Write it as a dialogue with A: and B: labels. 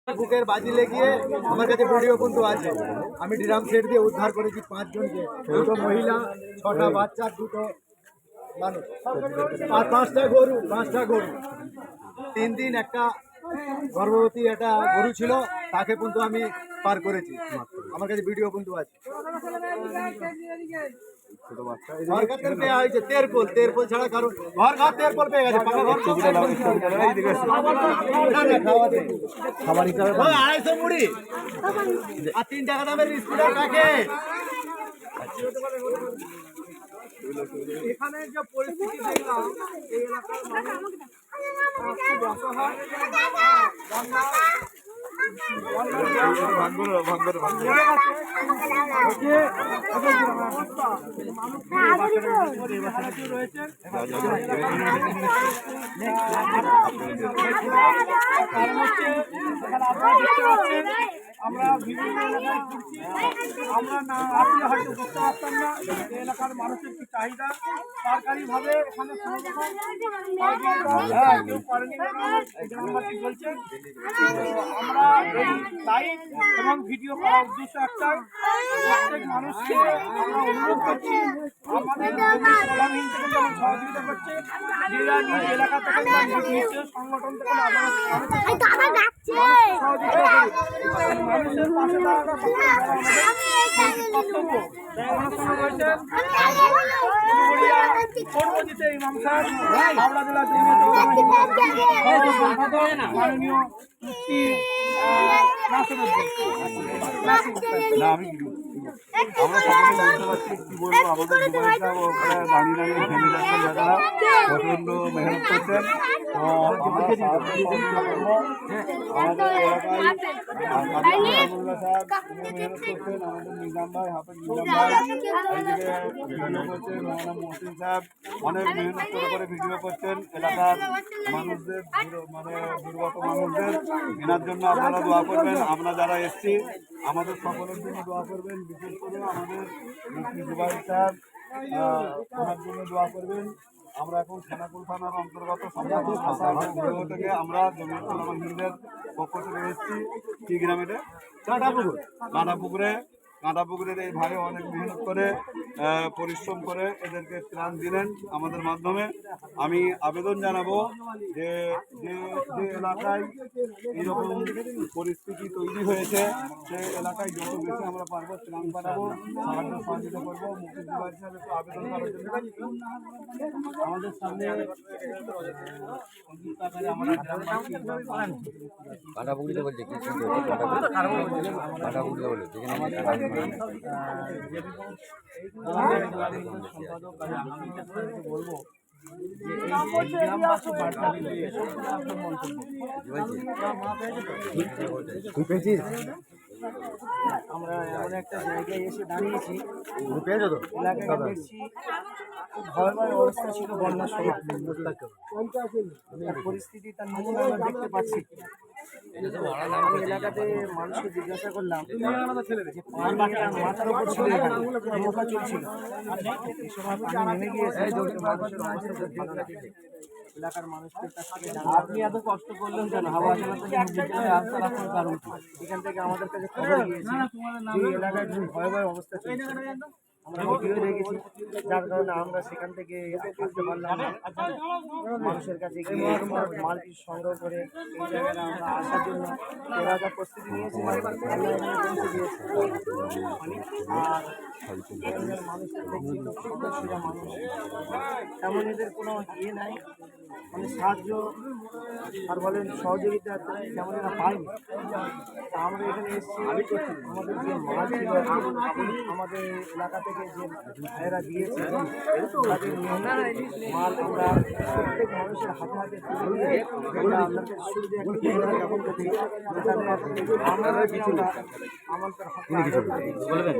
A: বুকের বাজি লেগিয়ে আমার কাছে ভিডিও কিন্তু আছে। আমি ড্রাম সেট দিয়ে উদ্ধার করেছি 5 জনকে, 2টো মহিলা, 6টা বাচ্চা, 2টো মানুষ আর 5টা গরু। 3 দিন একটা গর্ভবতী একটা গরু ছিল, তাকে কিন্তু আমি পার করেছি। আমার কাছে ভিডিও কিন্তু আছে। সরকার পেয়ে হয়েছে তেরপল ছাড়া কারণ ঘর তেরপল পেয়ে গেছে। 250 মুড়ি আর 3 টাকা দামের স্কুটার প্যাকেট। এখানে যে পরিস্থিতি দেখলাম এই এলাকার আমরা বিভিন্ন এলাকায় ঘুরছি, আমরা না আসলে হয়তো বুঝতে পারতাম না এলাকার মানুষের কি চাহিদা। সরকারিভাবে এখানে কেউ করেনি গ্রামবাসী বলছেন। আমরা এই লাইভ এবং ভিডিও করার উদ্দেশ্য একটাই, প্রত্যেক মানুষকে আমরা অনুরোধ করছি আমাদের প্রধানহীন থেকে যেমন সহযোগিতা করছে, যারা নিজ এলাকা থেকে নিজ সংগঠন থেকে মানুষের পাশে দাঁড়ানো কর্তব্য। পূর্বজিতে ইমাম সাহেব হাওড়া জেলা মাননীয় মুফতি
B: আমরা সকলে বুঝতে পারছি কি বলবো, আমাদের যুবকরা ওখানে দাঁড়িয়ে ফেলে যাচ্ছেন, যারা প্রচন্ড মেহনত করছেন। আমাদের এলাকায় আবুল্লাহ সাহেব মেহনত করছেন, আমাদের নিজাম ভাই, হাফেজ নিজাম ভাই এইদিকে ভিডিও করছেন, মৌলানা মহসিন সাহেব অনেক মেহনত করে ভিডিও করছেন। এলাকার মানুষদের মানে দুর্গত মানুষদের এনার জন্য আপনারা দোয়া করবেন। আমরা যারা এসছি আমাদের সকলের জন্য দোয়া করবেন, বিশেষ করে আমাদের মুফতি জুবাইর সাহেব ওনার জন্য দোয়া করবেন। আমরা এখন খানাকুল থানার অন্তর্গত থেকে আমরা জমিয়তুল উলামা হিন্দের পক্ষ থেকে এসেছি। কি গ্রাম এটা? কাঁটাপুকুরের এই ভাই অনেক মেহনত করে পরিশ্রম করে এদেরকে ত্রাণ দিলেন আমাদের মাধ্যমে। আমি আবেদন জানাবো যে যে এলাকায় এইরকম পরিস্থিতি তৈরি হয়েছে সে এলাকায় যত বেশি আমরা পারবো ত্রাণ পাঠাবো, সাহায্য সহযোগিতা করবো। মুফতি জুবাইর সাহেব একটু আবেদন করার জন্য আমাদের সামনে
C: কাঁটাপুকুরিতে বলছে কি কাঁটাপুকুরিতে বলে
A: বলবো আমরা এমন একটা জায়গায় এসে দাঁড়িয়েছি, এলাকায় দেখছি খুব ভয়াবহ অবস্থা ছিল বন্যার সময়। পরিস্থিতি তার নমুনা আমরা দেখতে পাচ্ছি। আমি এলাকাতে মানুষকে জিজ্ঞাসা করলাম যে পানি মাথার উপর ছিল, নৌকা চলছিল, এই সময় পানি নেমে গিয়েছে। মানুষের অবস্থা এলাকার মানুষদের কাছ থেকে আপনি এত কষ্ট করলেন কেন? হাওয়া কারণ এখান থেকে আমাদের কাছে খবর গিয়েছে যে এলাকায় খুব ভয়াবহ অবস্থা চলছে। আমরা ভিডিও দেখেছি, যার কারণে আমরা সেখান থেকে আসতে পারলাম না। মানুষের কাছে গিয়ে মালটি সংগ্রহ করে এই জায়গায় আমরা আসার জন্য এরা যা প্রস্তুতি নিয়েছে পৌঁছে দিয়েছে। আর মানুষের দেখছি সদস্যরা মানুষ তেমন এদের কোনো ইয়ে নাই, মানে সাহায্য আর বলেন সহযোগিতা তেমন এরা পায়নি। আমরা এখানে এসেছি, আমাদের যে মাল ছিল আমাদের এলাকা থেকে যে ভাইয়েরা দিয়েছে তাদের মাল আমরা প্রত্যেক মানুষের হাতে হাতে তুলে দিয়ে আপনাদের শুরুতে একটা জ্ঞাপন করছি, যেখানে আমরা আমাদের